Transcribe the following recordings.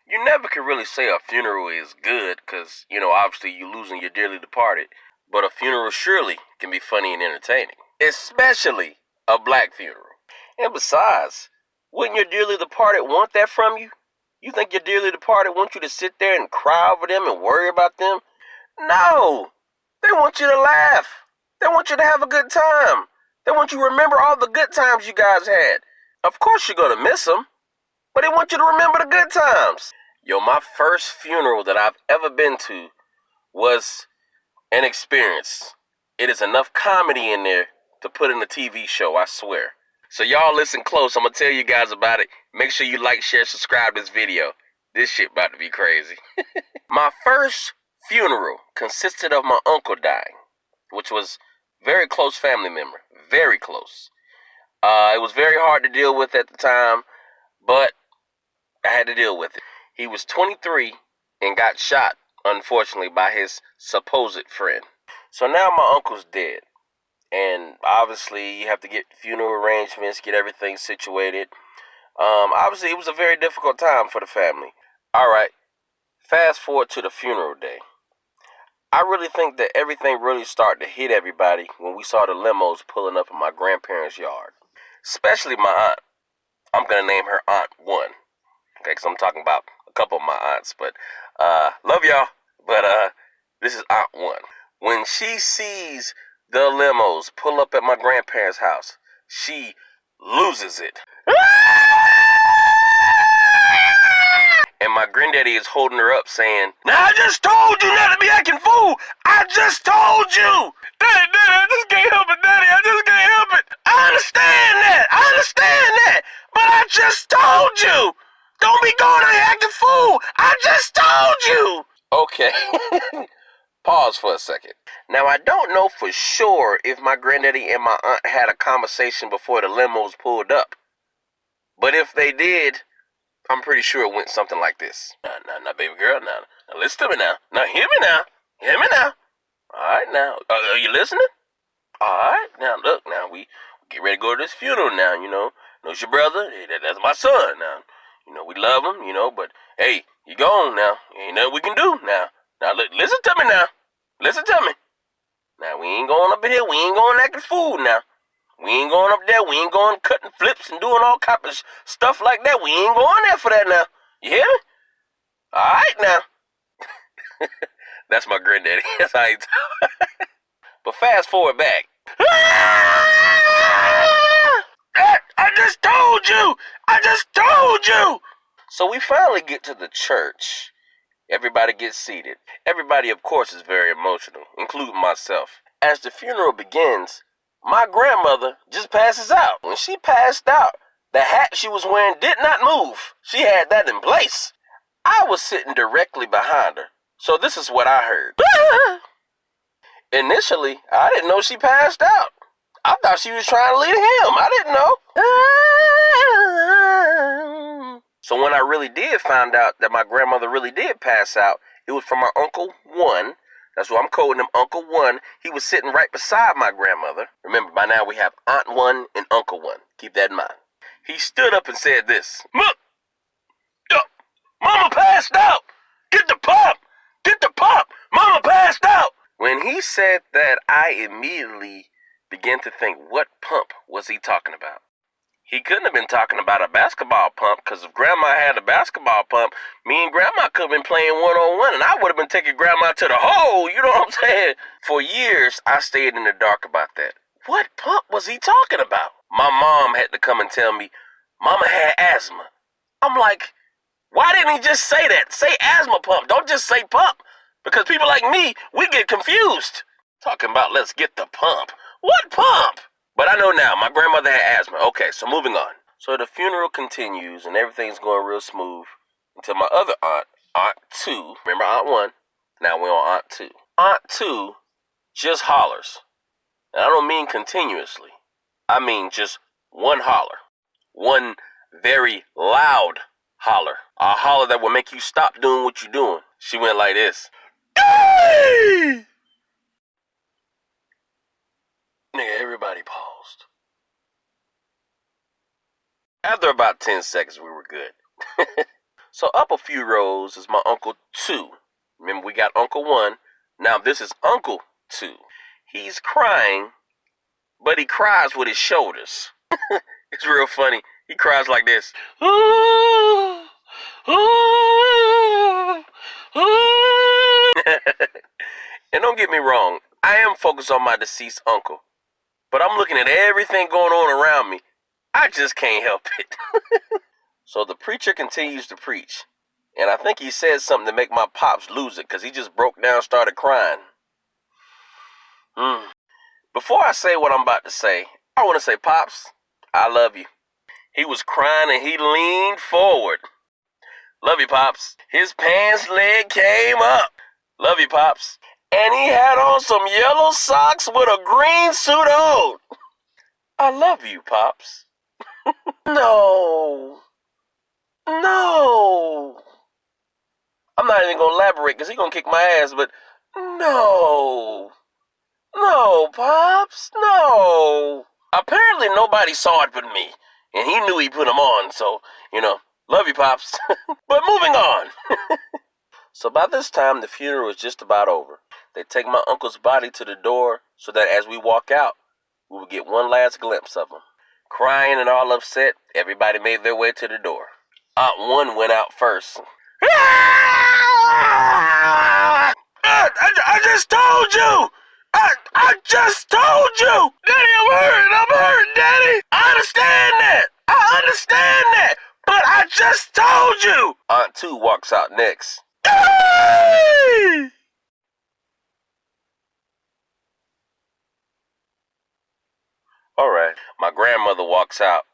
You never can really say a funeral is good because, obviously you're losing your dearly departed. But a funeral surely can be funny and entertaining, especially a black funeral. And besides, wouldn't your dearly departed want that from you? You think your dearly departed want you to sit there and cry over them and worry about them? No! They want you to laugh. They want you to have a good time. They want you to remember all the good times you guys had. Of course you're going to miss them, but they want you to remember the good times. Yo, my first funeral that I've ever been to was an experience. It is enough comedy in there to put in a TV show, I swear. So y'all listen close. I'm going to tell you guys about it. Make sure you like, share, subscribe to this video. This shit about to be crazy. My first funeral consisted of my uncle dying, which was a very close family member. Very close. It was very hard to deal with at the time, but I had to deal with it. He was 23 and got shot, unfortunately, by his supposed friend. So now my uncle's dead. And obviously, you have to get funeral arrangements, get everything situated. Obviously, it was a very difficult time for the family. All right, fast forward to the funeral day. I really think that everything really started to hit everybody when we saw the limos pulling up in my grandparents' yard. Especially my aunt. I'm going to name her Aunt 1. Okay, because I'm talking about a couple of my aunts. But, love y'all. But, this is Aunt 1. When she sees the limos pull up at my grandparents' house, she loses it. And my granddaddy is holding her up saying, "Now I just told you not to be acting fool! I just told you! Daddy, I just can't help it, Daddy, I just can't help it! I understand that! But I just told you! Don't be going out acting fool! I just told you!" Okay. Pause for a second. Now, I don't know for sure if my granddaddy and my aunt had a conversation before the limos pulled up. But if they did, I'm pretty sure it went something like this. Now, baby girl, now listen to me now. Now, hear me now. All right, now. Are you listening? All right, now, look, now, we get ready to go to this funeral now, Know it's your brother? Hey, that's my son now. We love him, but, hey, you gone now. Ain't nothing we can do now. Now, listen to me now. Listen to me. Now, we ain't going up in here. We ain't going acting fool now. We ain't going up there. We ain't going cutting flips and doing all kinds of stuff like that. We ain't going there for that now. You hear me? All right now. That's my granddaddy. That's how he talk. But fast forward back. I just told you. I just told you. So we finally get to the church. Everybody gets seated. Everybody, of course, is very emotional, including myself. As the funeral begins, my grandmother just passes out. When she passed out, the hat she was wearing did not move. She had that in place. I was sitting directly behind her, so this is what I heard. Initially, I didn't know she passed out. I thought she was trying to lead him. I didn't know. So when I really did find out that my grandmother really did pass out, it was from my Uncle 1. That's what I'm calling him, Uncle 1. He was sitting right beside my grandmother. Remember, by now we have Aunt 1 and Uncle 1. Keep that in mind. He stood up and said this. Mama passed out! Get the pump! Get the pump! Mama passed out! When he said that, I immediately began to think, what pump was he talking about? He couldn't have been talking about a basketball pump, because if Grandma had a basketball pump, me and Grandma could have been playing one-on-one, and I would have been taking Grandma to the hole, you know what I'm saying? For years, I stayed in the dark about that. What pump was he talking about? My mom had to come and tell me, Mama had asthma. I'm like, why didn't he just say that? Say asthma pump, don't just say pump. Because people like me, we get confused. Talking about let's get the pump. What pump? But I know now, my grandmother had asthma. Okay, so moving on. So the funeral continues and everything's going real smooth until my other aunt, Aunt 2, remember Aunt 1? Now we're on Aunt 2. Aunt 2 just hollers. And I don't mean continuously. I mean just one holler. One very loud holler. A holler that will make you stop doing what you're doing. She went like this. Hey! Nigga, everybody paused. After about 10 seconds, we were good. So up a few rows is my Uncle 2. Remember, we got Uncle 1. Now this is Uncle 2. He's crying, but he cries with his shoulders. It's real funny. He cries like this. And don't get me wrong, I am focused on my deceased uncle. But I'm looking at everything going on around me. I just can't help it. So the preacher continues to preach. And I think he said something to make my pops lose it, because he just broke down and started crying. Before I say what I'm about to say, I want to say, Pops, I love you. He was crying and he leaned forward. Love you, Pops. His pants leg came up. Love you, Pops. And he had on some yellow socks with a green suit on. I love you, Pops. No. I'm not even going to elaborate because he's going to kick my ass, but no. No, Pops, no. Apparently nobody saw it but me, and he knew he put them on, so, love you, Pops. But moving on. So by this time, the funeral was just about over. They take my uncle's body to the door so that as we walk out, we would get one last glimpse of him. Crying and all upset, everybody made their way to the door. Aunt 1 went out first. I just told you! I just told you! Daddy, I'm hurt, Daddy! I understand that! But I just told you! Aunt 2 walks out next. Hey! Alright, my grandmother walks out.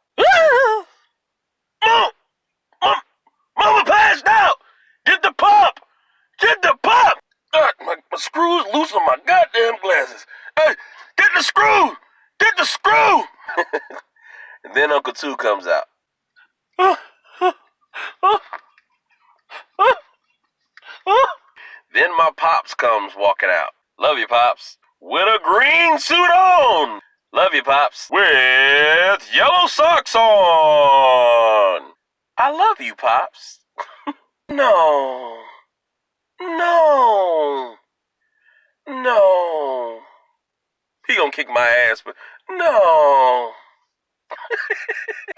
Mama passed out! Get the pump! My screw's loose on my goddamn glasses. Hey, get the screw! And then Uncle 2 comes out. Then my Pops comes walking out. Love you, Pops. With a green suit on. Love you, Pops. With yellow socks on. I love you, Pops. No. He gonna kick my ass, but no.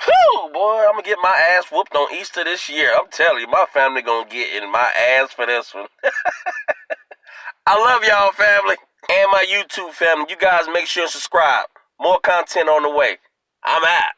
Whew, boy, I'm gonna get my ass whooped on Easter this year. I'm telling you, my family gonna get in my ass for this one. I love y'all, family, and my YouTube family. You guys make sure to subscribe. More content on the way. I'm out.